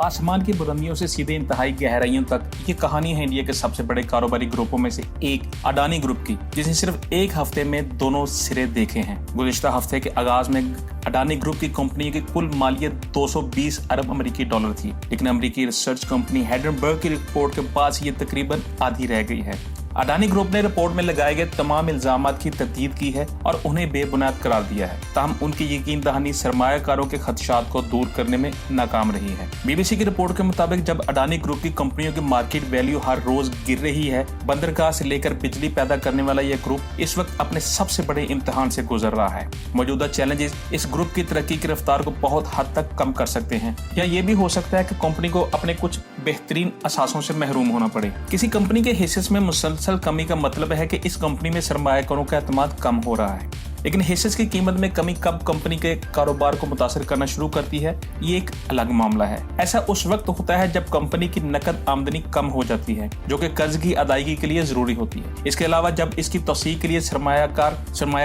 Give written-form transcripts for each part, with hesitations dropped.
आसमान की बुलंदियों से सीधे इंतहाई गहराइयों तक, ये कहानी है इंडिया के सबसे बड़े कारोबारी ग्रुपों में से एक अडानी ग्रुप की, जिसने सिर्फ एक हफ्ते में दोनों सिरे देखे हैं। गुज़िश्ता हफ्ते के आगाज में अडानी ग्रुप की कंपनी की कुल मालियत 220 अरब अमेरिकी डॉलर थी, लेकिन अमेरिकी रिसर्च कंपनी हिंडनबर्ग की रिपोर्ट के बाद ये तकरीबन आधी रह गई है। अडानी ग्रुप ने रिपोर्ट में लगाए गए तमाम इल्जामात की तस्दीक की है और उन्हें बेबुनियाद करार दिया है। ताहम उनकी यकीन दहानी सरमायाकारों के खदशात को दूर करने में नाकाम रही है। बीबीसी की रिपोर्ट के मुताबिक जब अडानी ग्रुप की कंपनियों की मार्केट वैल्यू हर रोज गिर रही है, बंदरगाह से लेकर बिजली पैदा करने वाला यह ग्रुप इस वक्त अपने सबसे बड़े इम्तिहान से गुजर रहा है। मौजूदा चैलेंजेस इस ग्रुप की तरक्की की रफ्तार को बहुत हद तक कम कर सकते हैं, या ये भी हो सकता है कि कंपनी को अपने कुछ बेहतरीन असासों से महरूम होना पड़े। किसी कंपनी के हिस्से में मुसलसल कमी का मतलब है कि इस कंपनी में सरमायाकारों का एतमाद कम हो रहा है। लेकिन हिस्से की कीमत में कमी कब कंपनी के कारोबार को मुतासर करना शुरू करती है, ये एक अलग मामला है। ऐसा उस वक्त होता है जब कंपनी की नकद आमदनी कम हो जाती है, जो कि कर्ज की अदायगी के लिए जरूरी होती है। इसके अलावा जब इसकी तौसीक के लिए सरमाया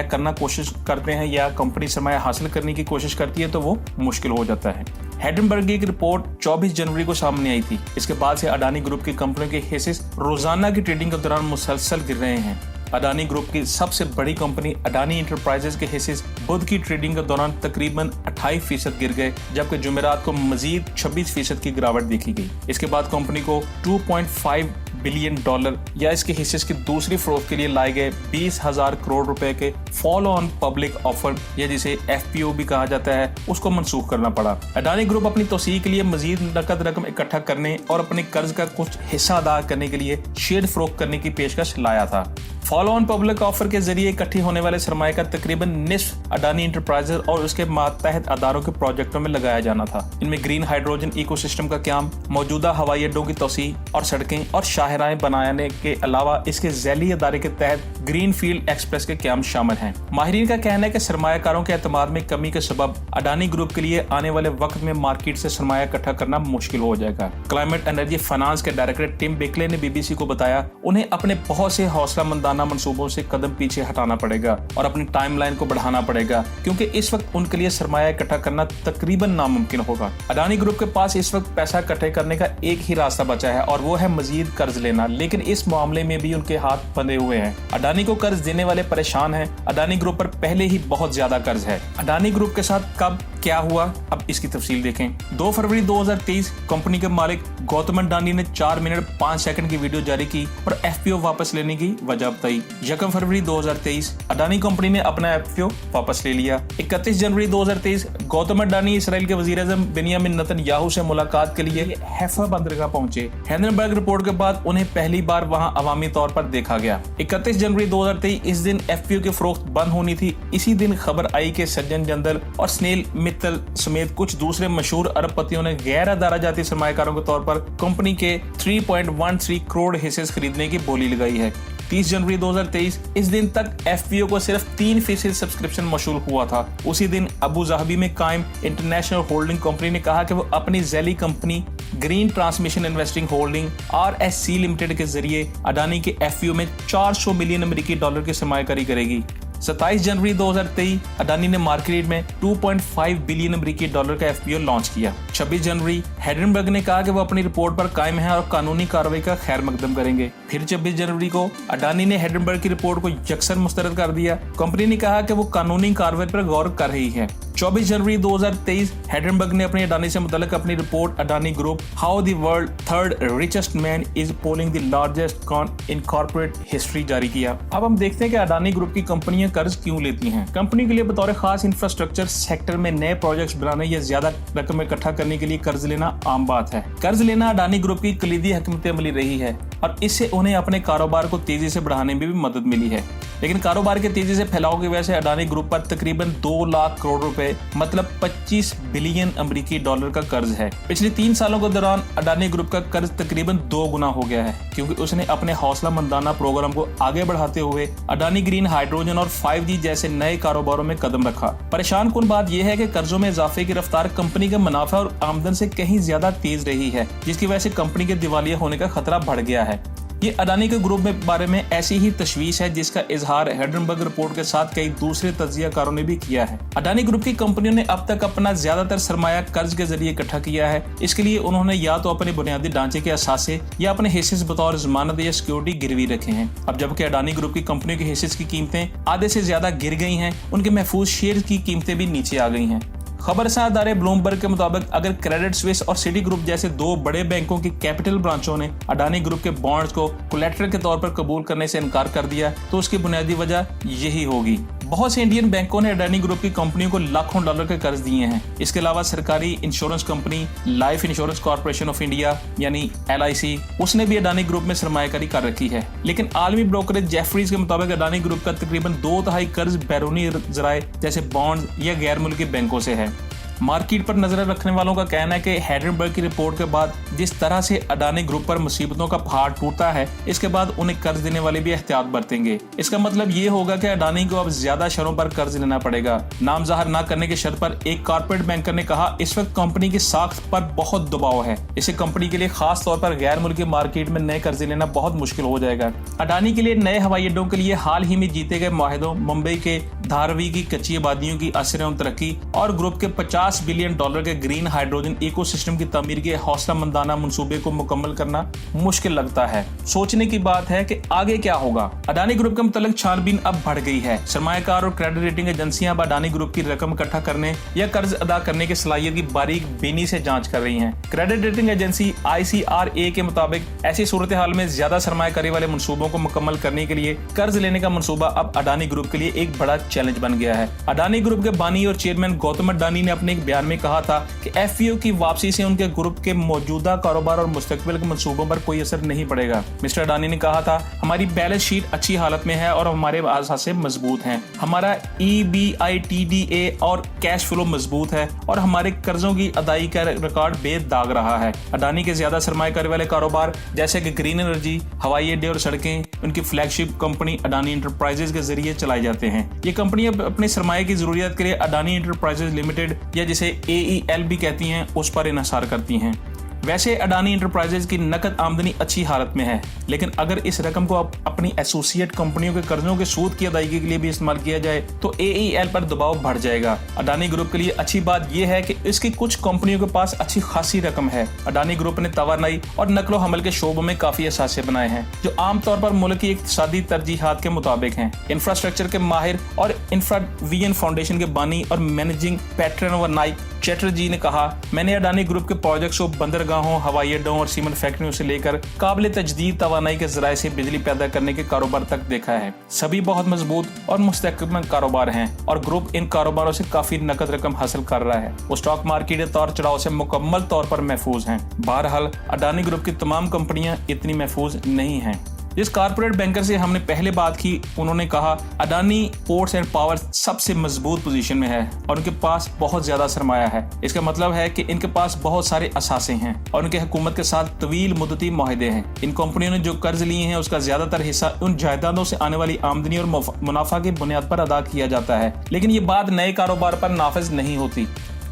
करना कोशिश करते हैं या कंपनी सरमाया हासिल करने की कोशिश करती है, तो वो मुश्किल हो जाता है। हिंडनबर्ग की एक रिपोर्ट 24 जनवरी को सामने आई थी। इसके बाद से अडानी ग्रुप की कंपनियों के हिस्से रोजाना की ट्रेडिंग के दौरान मुसलसल गिर रहे हैं। अडानी ग्रुप की सबसे बड़ी कंपनी अडानी इंटरप्राइजेज के हिस्से बुध की ट्रेडिंग के दौरान तकरीबन 28% गिर गए, जबकि जुमेरात को मजीद 26% की गिरावट देखी गई। इसके बाद कंपनी को 2.5 बिलियन डॉलर या इसके हिस्से की दूसरी फरोख्त के लिए लाए गए 20,000 करोड़ रुपए के फॉलो ऑन पब्लिक ऑफर, या जिसे FPO भी कहा जाता है, उसको मनसूख करना पड़ा। अडानी ग्रुप अपनी तोसीक के लिए मजीद नकद रकम इकट्ठा करने और अपने कर्ज का कुछ हिस्सा अदा करने के लिए शेयर फरोख्त करने की पेशकश लाया था। फॉलो ऑन पब्लिक ऑफर के जरिए इकट्ठी होने वाले सरमाए का तकरीबन निस्फ अडानी इंटरप्राइजेज और उसके मातहत अदारों के प्रोजेक्टों में लगाया जाना था। इनमें ग्रीन हाइड्रोजन इकोसिस्टम का क्याम, मौजूदा हवाई अड्डों की तोसी और सड़कें और शाहराहें बनाने के अलावा इसके झैली अदारे के तहत ग्रीन फील्ड एक्सप्रेस के क्याम शामिल हैं। माहिरीन का कहना है कि सरमायाकारों के एतमाद में कमी के सबब अडानी ग्रुप के लिए आने वाले वक्त में मार्केट से सरमाया इकट्ठा करना मुश्किल हो जाएगा। क्लाइमेट एनर्जी फाइनेंस के डायरेक्टर टिम बिकले ने BBC को बताया, उन्हें अपने बहुत से हौसला मंसूबों से कदम पीछे हटाना पड़ेगा और अपनी टाइमलाइन को बढ़ाना पड़ेगा, क्योंकि इस वक्त उनके लिए सरमाया इकट्ठा करना तकरीबन नामुमकिन होगा। अडानी ग्रुप के पास इस वक्त पैसा इकट्ठे करने का एक ही रास्ता बचा है और वो है मजीद कर्ज लेना, लेकिन इस मामले में भी उनके हाथ बंधे हुए हैं। अडानी को कर्ज देने वाले परेशान हैं। अडानी ग्रुप पर पहले ही बहुत ज्यादा कर्ज है। अडानी ग्रुप के साथ कब क्या हुआ, अब इसकी तफसील देखें। 2 फरवरी 2023 कंपनी के मालिक गौतम अडानी ने 4 मिनट 5 सेकंड की वीडियो जारी की और FPO वापस लेने की वजह बताई। 1 फरवरी 2023 अडानी कंपनी ने अपना FPO वापस ले लिया। 31 जनवरी 2023 गौतम अडानी इसराइल के वजीर-ए-आज़म बेंयामिन नेतन्याहू से मुलाकात के लिए हैफा बंदरगाह पहुंचे। हिंडनबर्ग रिपोर्ट के बाद उन्हें पहली बार वहां अवामी तौर पर देखा गया। 31 जनवरी 2023 इस दिन FPO की फरोख्त बंद होनी थी। इसी दिन खबर आई कि सज्जन जंदल और स्नेल मित्तल समेत कुछ दूसरे मशहूर अरबपतियों ने गैर अदारा जाती सरमायाकारों के तौर पर कंपनी के 3.13 करोड़ हिस्से खरीदने की बोली लगाई है। 30 जनवरी 2023 इस दिन तक FPO को सिर्फ 3% सब्सक्रिप्शन मौसूल हुआ था। उसी दिन अबू धाबी में कायम इंटरनेशनल होल्डिंग कंपनी ने कहा कि वो अपनी झैली company green transmission investing holding RSC limited के जरिए अडानी के FPO में 400 मिलियन अमेरिकी डॉलर की सरमायाकारी करेगी। 27 जनवरी 2023 अडानी ने मार्केट में 2.5 बिलियन अमेरिकी डॉलर का FPO लॉन्च किया। 26 जनवरी हिंडनबर्ग ने कहा कि वो अपनी रिपोर्ट पर कायम है और कानूनी कार्रवाई का खैर मकदम करेंगे। फिर 26 जनवरी को अडानी ने हिंडनबर्ग की रिपोर्ट को यकसर मुस्तरद कर दिया। कंपनी ने कहा कि वो कानूनी कार्रवाई पर गौर कर रही है। 24 जनवरी 2023 हिंडनबर्ग ने अपनी अडानी से मुतल्लिक अपनी report Adani group how the world third richest man is pulling the largest con in corporate history जारी किया। अब हम देखते हैं कि अडानी ग्रुप की कंपनियां कर्ज क्यों लेती हैं। कंपनी के लिए बतौर खास इंफ्रास्ट्रक्चर सेक्टर में नए प्रोजेक्ट्स बनाने या ज्यादा रकम इकट्ठा करने के लिए कर्ज लेना आम बात है। कर्ज लेना अडानी ग्रुप की कलीदी हिकमत अमली रही है और इससे उन्हें अपने कारोबार को तेजी से बढ़ाने में भी मदद मिली है। लेकिन कारोबार के तेजी से फैलाव की वजह से अडानी ग्रुप पर तकरीबन 2 लाख करोड़ रुपए मतलब 25 बिलियन अमेरिकी डॉलर का कर्ज है। पिछले 3 सालों के दौरान अडानी ग्रुप का कर्ज तकरीबन 2 गुना हो गया है, क्योंकि उसने अपने हौसला मंदाना प्रोग्राम को आगे बढ़ाते हुए अडानी ग्रीन हाइड्रोजन और 5G जैसे नए कारोबारों में कदम रखा। परेशान कुन बात यह है कि कर्जों में इजाफे की रफ्तार कंपनी के मुनाफा और आमदन से कहीं ज्यादा तेज रही है, जिसकी वजह से कंपनी के दिवालिया होने का खतरा बढ़ गया है। ये अडानी के ग्रुप में बारे में ऐसी ही तशवीश है जिसका इजहार हिंडनबर्ग रिपोर्ट के साथ कई दूसरे तज्जियाकारों ने भी किया है। अडानी ग्रुप की कंपनियों ने अब तक अपना ज्यादातर सरमाया कर्ज के जरिए इकट्ठा किया है। इसके लिए उन्होंने या तो अपने बुनियादी ढांचे के असासे या अपने हिस्से बतौर जमानत या सिक्योरिटी गिरवी रखे हैं। अब जबकि अडानी ग्रुप की कंपनियों के हिस्से की कीमतें आधे से ज्यादा गिर गई हैं, उनके महफूज शेयर की कीमतें भी नीचे आ गई हैं। खबरसां अदारे ब्लूमबर्ग के मुताबिक अगर क्रेडिट स्विस और सिटी ग्रुप जैसे दो बड़े बैंकों की कैपिटल ब्रांचों ने अडानी ग्रुप के बॉन्ड्स को कोलैटरल के तौर पर कबूल करने से इनकार कर दिया तो उसकी बुनियादी वजह यही होगी। बहुत से इंडियन बैंकों ने अडानी ग्रुप की कंपनियों को लाखों डॉलर के कर्ज दिए हैं। इसके अलावा सरकारी insurance company life insurance corporation of India यानी LIC उसने भी अडानी ग्रुप में सरमायाकारी कर रखी है। लेकिन आलमी ब्रोकरेज जेफरीज के मुताबिक अडानी ग्रुप का तकरीबन 2/3 कर्ज बैरूनी जराए जैसे बॉन्ड या गैर मुल्की बैंकों से है। मार्केट पर नजर रखने वालों का कहना है कि हिंडनबर्ग की रिपोर्ट के बाद जिस तरह से अडानी ग्रुप पर मुसीबतों का पहाड़ टूटा है, इसके बाद उन्हें कर्ज देने वाले भी एहतियात बरतेंगे। इसका मतलब ये होगा कि अडानी को अब ज्यादा शरों पर कर्ज लेना पड़ेगा। नाम जाहिर न करने की शर्त पर एक कॉर्पोरेट बैंकर ने कहा, इस वक्त कंपनी की साख्त पर बहुत दबाव है। इसे कंपनी के लिए खास तौर पर गैर मुल्की मार्केट में नए कर्ज लेना बहुत मुश्किल हो जाएगा। अडानी के लिए नए हवाई अड्डों के लिए हाल ही में जीते गए मुआहदों, मुंबई के धारावी की कच्ची आबादियों की असर तरक्की और ग्रुप के $50 बिलियन के ग्रीन हाइड्रोजन इकोसिस्टम की तमीर के हौसलामंदाना मंसूबे को मुकम्मल करना मुश्किल लगता है। सोचने की बात है कि आगे क्या होगा। अडानी ग्रुप के मुतालिक छानबीन अब बढ़ गई है। सरमायाकार और क्रेडिट रेटिंग एजेंसियां अब अडानी ग्रुप की रकम इकट्ठा करने या कर्ज अदा करने की सलाहियत की बारीक बीनी से जांच कर रही हैं। क्रेडिट रेटिंग एजेंसी ICRA के मुताबिक ऐसी सूरत हाल में ज्यादा सरमायाकारी वाले मंसूबों को मुकम्मल करने के लिए कर्ज लेने का मंसूबा अब अडानी ग्रुप के लिए एक बड़ा चैलेंज बन गया है। अडानी ग्रुप के बानी और चेयरमैन गौतम अडानी ने अपने एक बयान में कहा था कि FPO की वापसी से उनके ग्रुप के मौजूदा कारोबार और मुस्तकबिल के मंसूबों पर कोई असर नहीं पड़ेगा। मिस्टर अडानी ने कहा था, हमारी बैलेंस शीट अच्छी हालत में है और हमारे असासे मजबूत हैं। हमारा EBITDA और कैश फ्लो मजबूत है और हमारे कर्जों की अदायगी का रिकॉर्ड बेदाग रहा है। अडानी के ज्यादा सरमायाकारी वाले कारोबार जैसे कि ग्रीन एनर्जी, हवाई अड्डे और सड़कें उनकी फ्लैगशिप कंपनी अडानी इंटरप्राइजेज के जरिए चलाए जाते हैं। ये कंपनी अपने सरमाए की जरूरत के लिए अडानी इंटरप्राइजेज लिमिटेड या जिसे AEL भी कहती हैं उस पर इन्हिसार करती हैं। वैसे अडानी इंटरप्राइजेज की नकद आमदनी अच्छी हालत में है, लेकिन अगर इस रकम को अपनी एसोसिएट कंपनियों के कर्जों के सूद की अदायगी के लिए भी इस्तेमाल किया जाए तो AEL पर दबाव बढ़ जाएगा। अडानी ग्रुप के लिए अच्छी बात यह है कि इसकी कुछ कंपनियों के पास अच्छी खासी रकम है। अडानी ग्रुप ने तवानाई और नकलो हमल के शोबों में काफी असासे बनाए हैं जो आमतौर पर मुल्क की इक्तिसादी तरजीहात के मुताबिक हैं। इंफ्रास्ट्रक्चर के माहिर और इंफ्रावीएन फाउंडेशन के बानी और मैनेजिंग पैट्रन नाइक चैटर्जी ने कहा, मैंने अडानी ग्रुप के प्रोजेक्ट्स को बंदरगाहों, हवाई अड्डों और सीमेंट फैक्ट्रियों से लेकर काबिल तजदीद तवानाई के जराये से बिजली पैदा करने के कारोबार तक देखा है। सभी बहुत मजबूत और मुस्तकबिल कारोबार हैं और ग्रुप इन कारोबारों से काफी नकद रकम हासिल कर रहा है। वो स्टॉक मार्केट के तौर चढ़ाव से मुकम्मल तौर पर महफूज हैं। बहरहाल अडानी ग्रुप की तमाम कंपनियां इतनी महफूज नहीं हैं। जिस कारपोरेट बैंकर से हमने पहले बात की, उन्होंने कहा अडानी पोर्ट्स एंड पावर सबसे मजबूत पोजीशन में है और उनके पास बहुत ज्यादा सरमाया है। इसका मतलब है कि इनके पास बहुत सारे असासे हैं और उनके हुकूमत के साथ तवील मुद्दती मुआहदे हैं। इन कंपनियों ने जो कर्ज लिए हैं उसका ज्यादातर हिस्सा उन जायदादों से आने वाली आमदनी और मुनाफा की बुनियाद पर अदा किया जाता है, लेकिन ये बात नए कारोबार पर नाफिज नहीं होती।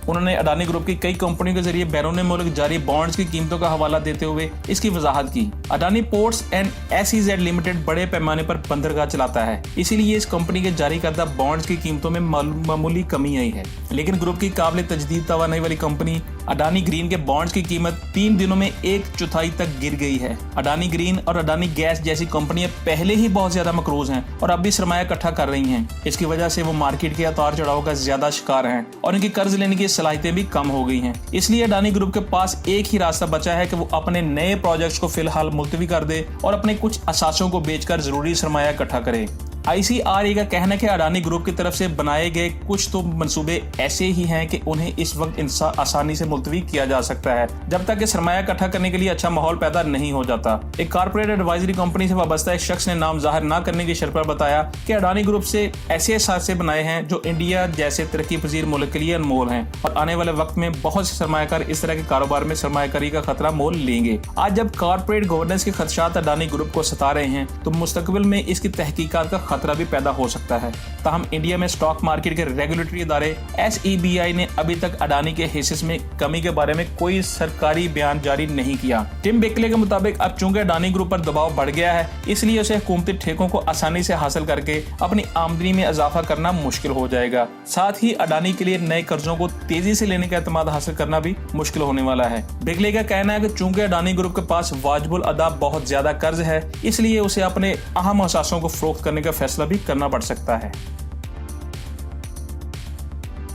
उन्होंने अडानी ग्रुप की कई कंपनियों के जरिए बैरून मुल्क जारी बॉन्ड्स की कीमतों का हवाला देते हुए इसकी वजाहत की। Adani ports and SEZ limited बड़े पैमाने पर बंदरगाह चलाता है, इसीलिए इस कंपनी के जारी करदा बॉन्ड्स की कीमतों में मामूली कमी आई है। लेकिन ग्रुप की काबिल तजदीद तवानाई वाली कंपनी अडानी ग्रीन के बॉन्ड्स की कीमत 3 दिनों में 1/4 तक गिर गई है। अडानी ग्रीन और अडानी गैस जैसी कंपनियां पहले ही बहुत ज्यादा मकरूज हैं और अब भी सरमाया इकट्ठा कर रही हैं। इसकी वजह से वो मार्केट के उतार चढ़ाव का ज्यादा शिकार हैं और इनकी कर्ज लेने की सलाहियतें भी कम हो गई हैं। इसलिए अडानी ग्रुप के पास एक ही रास्ता बचा है कि वो अपने नए प्रोजेक्ट्स को फिलहाल मुलतवी कर दे और अपने कुछ असासों को बेचकर जरूरी सरमाया इकट्ठा करे। ICRA का कहना है कि अडानी ग्रुप की तरफ से बनाए गए कुछ तो मंसूबे ऐसे ही हैं कि उन्हें इस वक्त आसानी से मुलतवी किया जा सकता है जब तक कि सरमाया इकट्ठा करने के लिए अच्छा माहौल पैदा नहीं हो जाता। एक कारपोरेट एडवाइजरी कंपनी से वाबस्ता एक शख्स ने नाम जाहिर न करने की शर्त पर बताया कि अडानी ग्रुप से ऐसे असासे बनाए हैं जो इंडिया जैसे तरक्की पजीर मुल्क के लिए अनमोल हैं और आने वाले वक्त में बहुत से सरमायाकार इस तरह के कारोबार में सरमायाकारी का खतरा मोल लेंगे। आज जब कारपोरेट गवर्नेंस के खदशात अडानी ग्रुप को सता रहे हैं तो मुस्तकबिल में इसकी तहकीकात का खतरा भी पैदा हो सकता है। ताहम इंडिया में स्टॉक मार्केट के रेगुलेटरी इदारे SEBI ने अभी तक अडानी के हिस्से में कमी के बारे में कोई सरकारी बयान जारी नहीं किया। टिम बेकले के मुताबिक अब चूंकि अडानी ग्रुप पर दबाव बढ़ गया है, इसलिए उसे हुकूमती ठेकों को आसानी से हासिल करके अपनी आमदनी में इजाफा करना मुश्किल हो जाएगा। साथ ही अडानी के लिए नए कर्जों को तेजी से लेने का एतमाद हासिल करना भी मुश्किल होने वाला है। बेकले का कहना है कि चूंकि अडानी ग्रुप के पास वाजिबुल अदा बहुत ज्यादा कर्ज है, इसलिए उसे अपने अहम असासों को फरोख्त करने का फैसला भी करना पड़ सकता है।